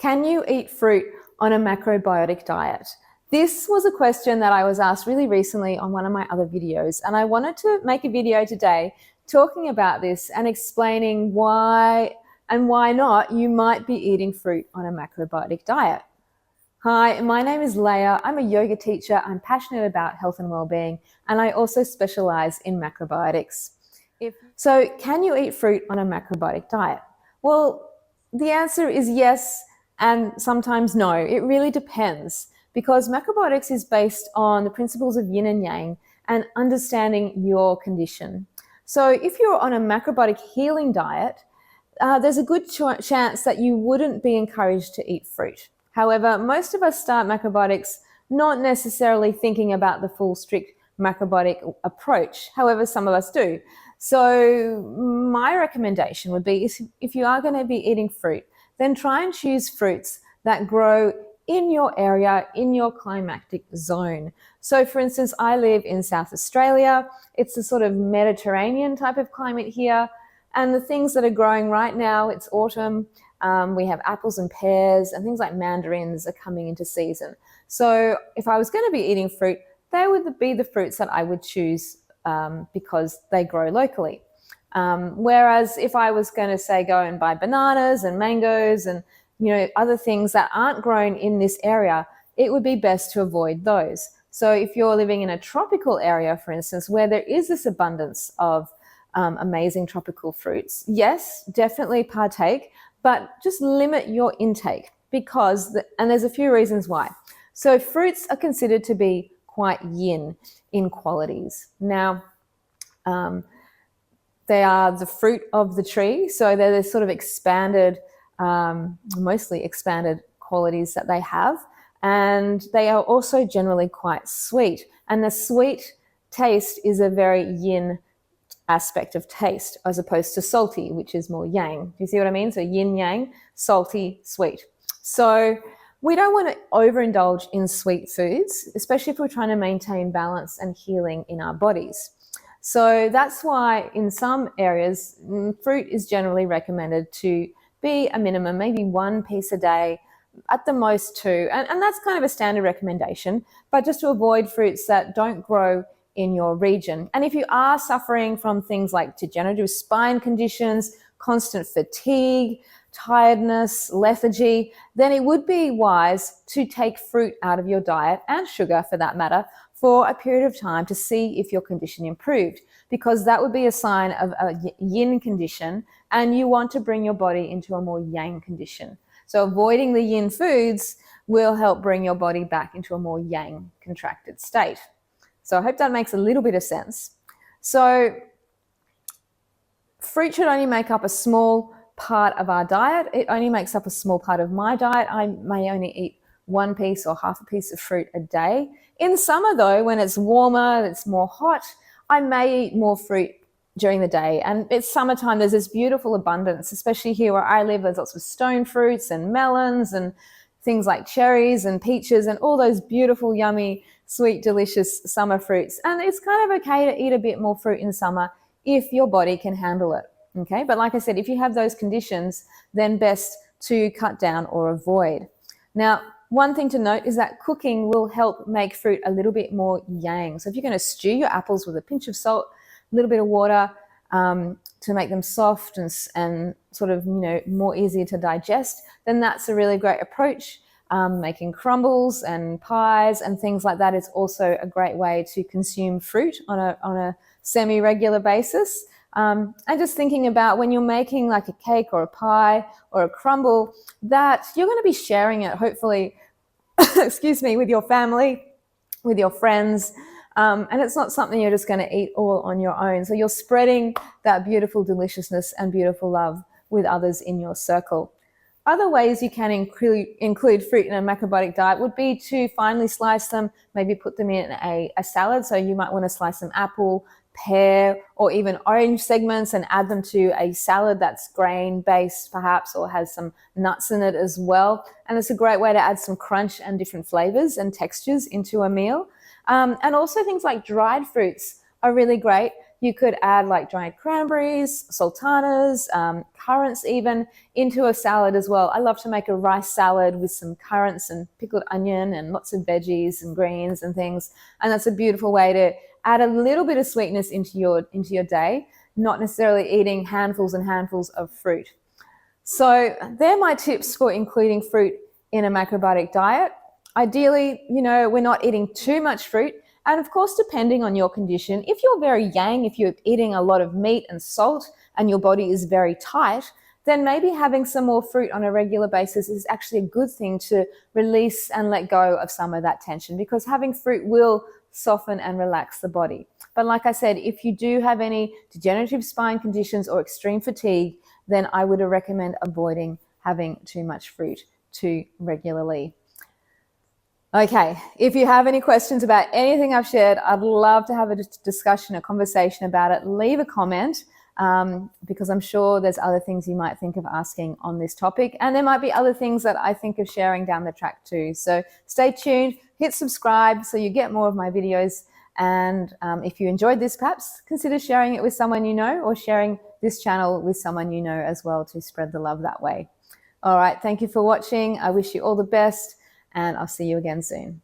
Can you eat fruit on a macrobiotic diet? This was a question that I was asked really recently on one of my other videos, and I wanted to make a video today talking about this and explaining why and why not you might be eating fruit on a macrobiotic diet. Hi, my name is Leah. I'm a yoga teacher. I'm passionate about health and well-being, and I also specialize in macrobiotics. So can you eat fruit on a macrobiotic diet? Well, the answer is yes and sometimes no. It really depends, because macrobiotics is based on the principles of yin and yang and understanding your condition. So if you're on a macrobiotic healing diet, there's a good chance that you wouldn't be encouraged to eat fruit. However, most of us start macrobiotics not necessarily thinking about the full strict macrobiotic approach. However, some of us do. So my recommendation would be, if you are going to be eating fruit, then try and choose fruits that grow in your area, in your climatic zone. So for instance, I live in South Australia. It's a sort of Mediterranean type of climate here. And the things that are growing right now, it's autumn. We have apples and pears, and things like mandarins are coming into season. So if I was going to be eating fruit, they would be the fruits that I would choose because they grow locally. Whereas if I was going to say go and buy bananas and mangoes and other things that aren't grown in this area, it would be best to avoid those. So if you're living in a tropical area, for instance, where there is this abundance of amazing tropical fruits, yes, definitely partake, but just limit your intake and there's a few reasons why. So fruits are considered to be quite yin in qualities. Now, they are the fruit of the tree, so they're the sort of expanded, mostly expanded qualities that they have, and they are also generally quite sweet. And the sweet taste is a very yin aspect of taste, as opposed to salty, which is more yang. Do you see what I mean? So yin yang, salty, sweet. So we don't want to overindulge in sweet foods, especially if we're trying to maintain balance and healing in our bodies. So that's why in some areas, fruit is generally recommended to be a minimum, maybe 1 piece a day, at the most 2. And that's kind of a standard recommendation, but just to avoid fruits that don't grow in your region. And if you are suffering from things like degenerative spine conditions, constant fatigue, tiredness, lethargy, then it would be wise to take fruit out of your diet, and sugar for that matter, for a period of time to see if your condition improved, because that would be a sign of a yin condition, and you want to bring your body into a more yang condition. So avoiding the yin foods will help bring your body back into a more yang contracted state. So I hope that makes a little bit of sense. So fruit should only make up a small part of our diet. It only makes up a small part of my diet. I may only eat 1 piece or half a piece of fruit a day. In summer though, when it's warmer, it's more hot, I may eat more fruit during the day. And it's summertime, there's this beautiful abundance, especially here where I live. There's lots of stone fruits and melons and things like cherries and peaches and all those beautiful, yummy, sweet, delicious summer fruits. And it's kind of okay to eat a bit more fruit in summer if your body can handle it. Okay, but like I said, if you have those conditions, then best to cut down or avoid. Now, one thing to note is that cooking will help make fruit a little bit more yang. So if you're going to stew your apples with a pinch of salt, a little bit of water to make them soft and sort of, more easier to digest, then that's a really great approach. Making crumbles and pies and things like that is also a great way to consume fruit on a semi-regular basis. And just thinking about when you're making like a cake or a pie or a crumble, that you're going to be sharing it, hopefully, excuse me, with your family, with your friends. And it's not something you're just going to eat all on your own. So you're spreading that beautiful deliciousness and beautiful love with others in your circle. Other ways you can include fruit in a macrobiotic diet would be to finely slice them, maybe put them in a salad. So you might want to slice some apple, pear, or even orange segments and add them to a salad that's grain-based perhaps, or has some nuts in it as well. And it's a great way to add some crunch and different flavors and textures into a meal. And also things like dried fruits are really great. You could add like dried cranberries, sultanas, currants even into a salad as well. I love to make a rice salad with some currants and pickled onion and lots of veggies and greens and things. And that's a beautiful way to add a little bit of sweetness into your day, not necessarily eating handfuls and handfuls of fruit. So they're my tips for including fruit in a macrobiotic diet. Ideally, we're not eating too much fruit. And of course, depending on your condition, if you're very yang, if you're eating a lot of meat and salt and your body is very tight, then maybe having some more fruit on a regular basis is actually a good thing to release and let go of some of that tension, because having fruit will soften and relax the body. But like I said, if you do have any degenerative spine conditions or extreme fatigue, then I would recommend avoiding having too much fruit too regularly. Okay, if you have any questions about anything I've shared, I'd love to have a discussion, a conversation about it. Leave a comment, because I'm sure there's other things you might think of asking on this topic. And there might be other things that I think of sharing down the track too. So stay tuned, hit subscribe so you get more of my videos. And if you enjoyed this, perhaps consider sharing it with someone you know, or sharing this channel with someone you know as well, to spread the love that way. All right, thank you for watching. I wish you all the best, and I'll see you again soon.